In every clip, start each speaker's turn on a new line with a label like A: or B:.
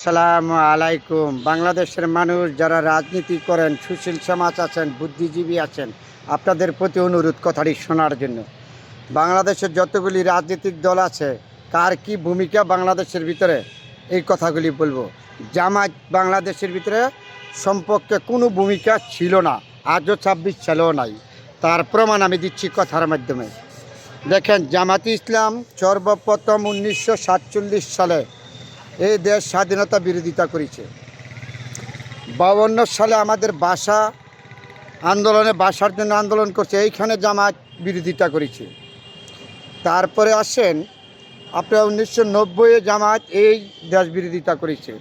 A: আসসালামু আলাইকুম। বাংলাদেশের মানুষ যারা রাজনীতি করেন, সুশীল সমাজ আছেন, বুদ্ধিজীবী আছেন, আপনাদের প্রতি অনুরোধ কথাটি শোনার জন্য। বাংলাদেশের যতগুলি রাজনৈতিক দল আছে, কার কি ভূমিকা বাংলাদেশের ভিতরে, এই কথাগুলি বলবো। জামাত বাংলাদেশের ভিতরে সম্পর্কে কোনো ভূমিকা ছিল না, আজও 26 সালেও নাই। তার প্রমাণ আমি দিচ্ছি কথার মাধ্যমে। দেখেন, জামাতে ইসলাম সর্বপ্রথম 1947 সালে এই দেশ স্বাধীনতা বিরোধিতা করেছে। 52 সালে আমাদের ভাষা আন্দোলনে, ভাষার জন্য আন্দোলন করছে, এইখানে জামাত বিরোধিতা করেছে। তারপরে আসেন আপনার 1990-এ জামাত এই দেশ বিরোধিতা করেছে।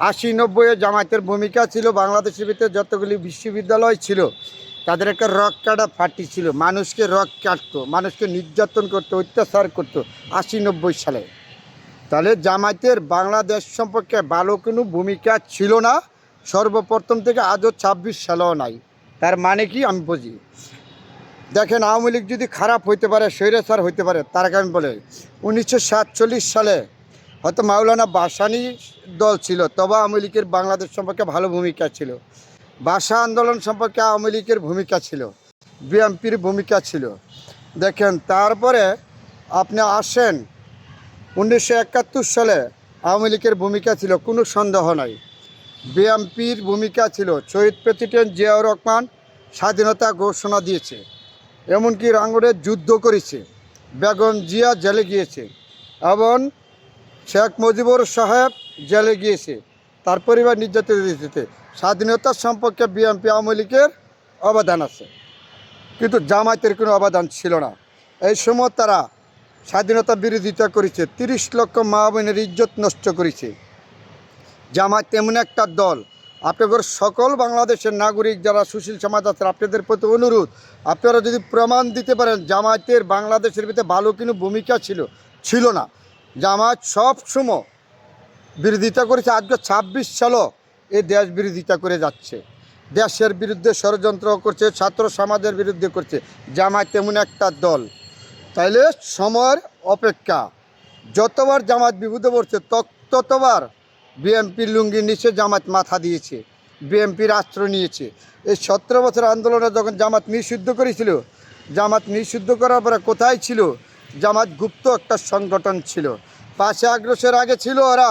A: 80-90-এ জামাতের ভূমিকা ছিল বাংলাদেশের ভিতরে যতগুলি বিশ্ববিদ্যালয় ছিল তাদের একটা রক কাটা পার্টি ছিল, মানুষকে রক কাটতো, মানুষকে নির্যাতন করতো, অত্যাচার করতো 80-90 সালে। তাহলে জামাতের বাংলাদেশ সম্পর্কে ভালো কোনো ভূমিকা ছিল না, সর্বপ্রথম থেকে আজও 26 সালেও নাই। তার মানে কি আমি বুঝি। দেখেন, আওয়ামী লীগ যদি খারাপ হইতে পারে, স্বৈরাচার হইতে পারে, তার আগে আমি বলে 1947 সালে হয়তো মাওলানা ভাসানী দল ছিল, তবে আওয়ামী লীগের বাংলাদেশ সম্পর্কে ভালো ভূমিকা ছিল। ভাষা আন্দোলন সম্পর্কে আওয়ামী লীগের ভূমিকা ছিল, বিএনপির ভূমিকা ছিল। দেখেন, তারপরে আপনি আসেন 1971 সালে আওয়ামী লীগের ভূমিকা ছিল, কোনো সন্দেহ নাই। বিএনপির ভূমিকা ছিল, শহীদ প্রেসিডেন্ট জিয়াউর রহমান স্বাধীনতা ঘোষণা দিয়েছে, এমনকি রাঙ্গুনের যুদ্ধ করেছে, বেগম জিয়া জেলে গিয়েছে এবং শেখ মুজিবুর সাহেব জেলে গিয়েছে, তার পরিবার নির্যাতিত দিয়েছে। স্বাধীনতার সম্পর্কে বিএনপি আওয়ামী লীগের অবদান আছে, কিন্তু জামায়াতের কোনো অবদান ছিল না। এই সময় তারা স্বাধীনতা বিরোধিতা করেছে, 30 লক্ষ মা বোনের ইজ্জত নষ্ট করেছে। জামায়াত এমন একটা দল, আপনাদের সকল বাংলাদেশের নাগরিক যারা সুশীল সমাজ আছে, আপনাদের প্রতি অনুরোধ, আপনারা যদি প্রমাণ দিতে পারেন জামায়াতের বাংলাদেশের ভিতরে ভালো কোনো ভূমিকা ছিল না। জামায়াত সব সময় বিরোধিতা করেছে, আজকে 26 সালও এই দেশ বিরোধিতা করে যাচ্ছে, দেশের বিরুদ্ধে ষড়যন্ত্র করছে, ছাত্র সমাজের বিরুদ্ধে করছে। জামায়াত এমন একটা দল, তাইলে সময়ের অপেক্ষা। যতবার জামাত বিপদে পড়ছে ততবার বিএনপির লুঙ্গি নিচে জামাত মাথা দিয়েছে, বিএনপির আশ্রয় নিয়েছে। এই 17 বছর আন্দোলনে যখন জামাত নিষিদ্ধ করেছিল, জামাত নিষিদ্ধ করার পরে কোথায় ছিল? জামাত গুপ্ত একটা সংগঠন ছিল। 5 আগস্টের আগে ছিল ওরা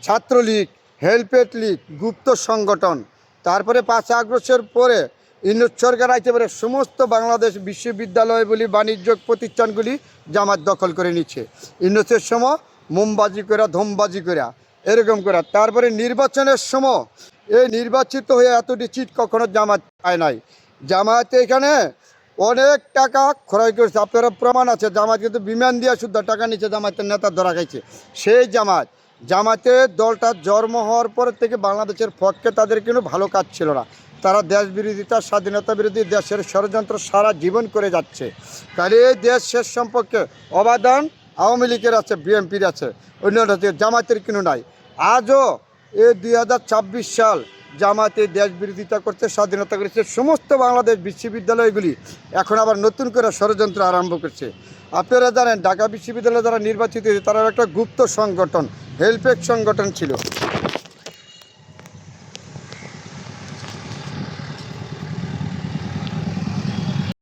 A: ছাত্রলীগ, হেলপেট লীগ, গুপ্ত সংগঠন। তারপরে 5 আগস্টের পরে ইউনূস সরকার আইতে পারে সমস্ত বাংলাদেশ বিশ্ববিদ্যালয় বলি, বাণিজ্যিক প্রতিষ্ঠানগুলি জামাত দখল করে নিচ্ছে। ইউনূসের সময় মোমবাজি করা, ধমবাজি করা, এরকম করা। তারপরে নির্বাচনের সময় এই নির্বাচিত হয়ে এতটি সিট কখনো জামাত পায় নাই। জামায়াতে এখানে অনেক টাকা খরচ করেছে, আপনারা প্রমাণ আছে। জামাত কিন্তু বিমান দিয়ে শুদ্ধ টাকা নিচ্ছে, জামাতের নেতা ধরা খাইছে। সেই জামাতের দলটা জন্ম হওয়ার পর থেকে বাংলাদেশের পক্ষে তাদের কোনো ভালো কাজ ছিল না। তারা দেশ বিরোধিতা, স্বাধীনতা বিরোধী, দেশের ষড়যন্ত্র সারা জীবন করে যাচ্ছে। তাহলে এই দেশ শেষ সম্পর্কে অবদান আওয়ামী লীগের আছে, বিএনপির আছে, অন্য জামাতের কোনো নাই। আজও এই 2026 সাল জামাতে দেশ বিরোধিতা করতে, স্বাধীনতা করেছে। সমস্ত বাংলাদেশ বিশ্ববিদ্যালয়গুলি এখন আবার নতুন করে ষড়যন্ত্র আরম্ভ করছে। আপনারা জানেন, ঢাকা বিশ্ববিদ্যালয়ে যারা নির্বাচিত হয়েছে তারা একটা গুপ্ত সংগঠন, হেলপেক সংগঠন ছিল।